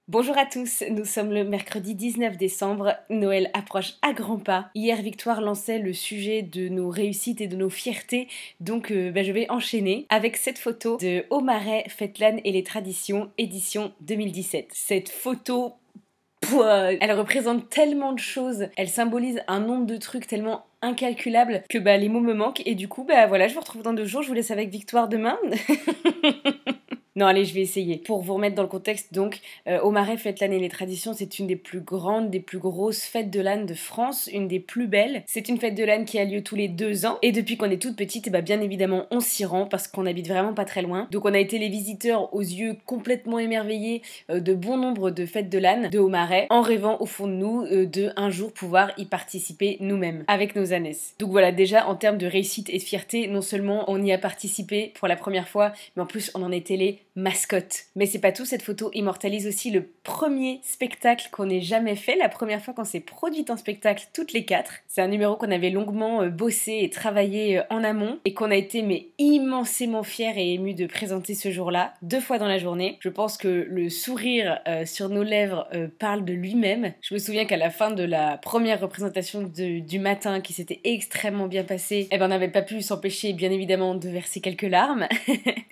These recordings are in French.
Bonjour à tous, nous sommes le mercredi 19 décembre, Noël approche à grands pas. Hier, Victoire lançait le sujet de nos réussites et de nos fiertés, donc je vais enchaîner avec cette photo de Au Marais, Fête l'âne et les traditions, édition 2017. Cette photo, elle représente tellement de choses, elle symbolise un nombre de trucs tellement incalculables que les mots me manquent et du coup voilà, je vous retrouve dans 2 jours, je vous laisse avec Victoire demain. Non, allez, je vais essayer. Pour vous remettre dans le contexte, donc, au Marais, Fête l'âne et les traditions, c'est une des plus grandes, des plus grosses fêtes de l'âne de France, une des plus belles. C'est une fête de l'âne qui a lieu tous les 2 ans. Et depuis qu'on est toute petite, bien évidemment, on s'y rend parce qu'on habite vraiment pas très loin. Donc on a été les visiteurs aux yeux complètement émerveillés de bon nombre de fêtes de l'âne de Haut-Marais, en rêvant au fond de nous de un jour pouvoir y participer nous-mêmes, avec nos ânesses. Donc voilà, déjà en termes de réussite et de fierté, non seulement on y a participé pour la première fois, mais en plus on en était les mascotte. Mais c'est pas tout, cette photo immortalise aussi le premier spectacle qu'on ait jamais fait, la première fois qu'on s'est produit en spectacle toutes les 4. C'est un numéro qu'on avait longuement bossé et travaillé en amont et qu'on a été immensément fiers et émus de présenter ce jour-là, 2 fois dans la journée. Je pense que le sourire sur nos lèvres parle de lui-même. Je me souviens qu'à la fin de la première représentation du matin qui s'était extrêmement bien passée, on n'avait pas pu s'empêcher bien évidemment de verser quelques larmes.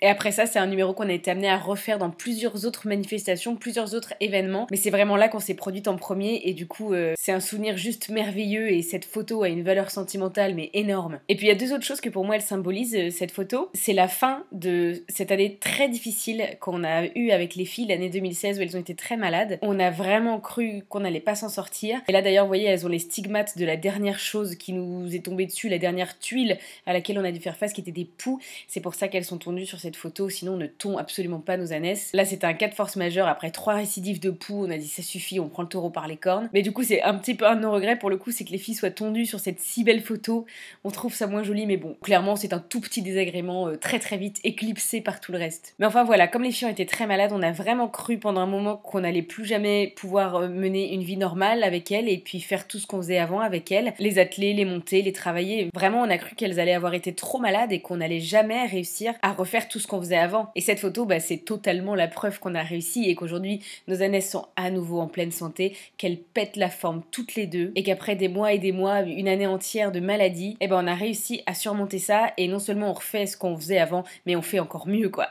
Et après ça, c'est un numéro qu'on a été amené à refaire dans plusieurs autres manifestations, plusieurs autres événements, mais c'est vraiment là qu'on s'est produite en premier et du coup c'est un souvenir juste merveilleux et cette photo a une valeur sentimentale mais énorme. Et puis il y a 2 autres choses que pour moi elle symbolise cette photo, c'est la fin de cette année très difficile qu'on a eue avec les filles, l'année 2016 où elles ont été très malades. On a vraiment cru qu'on n'allait pas s'en sortir et là d'ailleurs vous voyez elles ont les stigmates de la dernière chose qui nous est tombée dessus, la dernière tuile à laquelle on a dû faire face qui était des poux. C'est pour ça qu'elles sont tondues sur cette photo, sinon on ne tond absolument pas nos ânesses. Là c'était un cas de force majeure, après 3 récidives de poux, on a dit ça suffit, on prend le taureau par les cornes. Mais du coup c'est un petit peu un de nos regrets pour le coup, c'est que les filles soient tondues sur cette si belle photo. On trouve ça moins joli mais bon, clairement c'est un tout petit désagrément très très vite éclipsé par tout le reste. Mais enfin voilà, comme les filles ont été très malades, on a vraiment cru pendant un moment qu'on n'allait plus jamais pouvoir mener une vie normale avec elles et puis faire tout ce qu'on faisait avant avec elles, les atteler, les monter, les travailler. Vraiment on a cru qu'elles allaient avoir été trop malades et qu'on n'allait jamais réussir à refaire tout ce qu'on faisait avant. Et cette photo, c'est totalement la preuve qu'on a réussi et qu'aujourd'hui nos ânesses sont à nouveau en pleine santé, qu'elles pètent la forme toutes les deux et qu'après des mois et des mois, une année entière de maladie, on a réussi à surmonter ça et non seulement on refait ce qu'on faisait avant, mais on fait encore mieux quoi.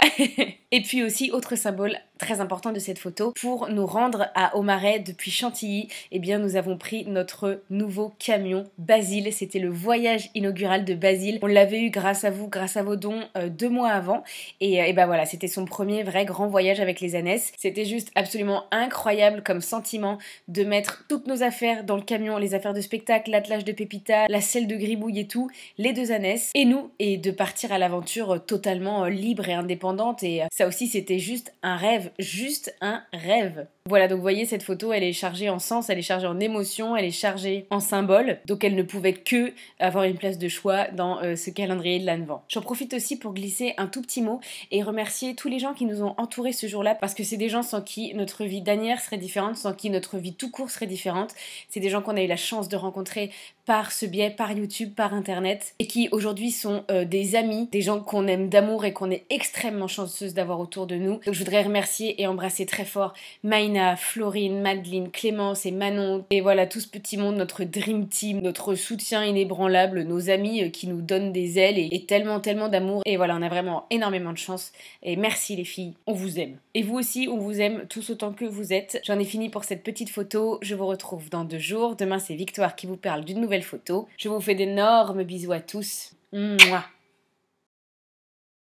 Et puis aussi, autre symbole très important de cette photo, pour nous rendre à Au Marais depuis Chantilly, nous avons pris notre nouveau camion Basile. C'était le voyage inaugural de Basile. On l'avait eu grâce à vous, grâce à vos dons 2 mois avant. Et voilà, c'était son premier vrai grand voyage avec les ânesses. C'était juste absolument incroyable comme sentiment de mettre toutes nos affaires dans le camion, les affaires de spectacle, l'attelage de Pépita, la selle de Gribouille et tout, les 2 ânesses et nous, et de partir à l'aventure totalement libre et indépendante. Et ça aussi, c'était juste un rêve. Juste un rêve. Voilà, donc vous voyez cette photo, elle est chargée en sens, elle est chargée en émotion, elle est chargée en symboles, donc elle ne pouvait que avoir une place de choix dans ce calendrier de l'Advent. J'en profite aussi pour glisser un tout petit mot et remercier tous les gens qui nous ont entourés ce jour-là, parce que c'est des gens sans qui notre vie d'ânière serait différente, sans qui notre vie tout court serait différente. C'est des gens qu'on a eu la chance de rencontrer par ce biais, par YouTube, par internet, et qui aujourd'hui sont des amis, des gens qu'on aime d'amour et qu'on est extrêmement chanceuse d'avoir autour de nous. Donc je voudrais remercier et embrasser très fort Maïna, Florine, Madeleine, Clémence et Manon, et voilà tout ce petit monde, notre dream team, notre soutien inébranlable, nos amis qui nous donnent des ailes et tellement d'amour, et voilà on a vraiment énormément de chance, et merci les filles, on vous aime. Et vous aussi, on vous aime tous autant que vous êtes. J'en ai fini pour cette petite photo, je vous retrouve dans 2 jours, demain c'est Victoire qui vous parle d'une nouvelle photo. Je vous fais d'énormes bisous à tous. Mouah.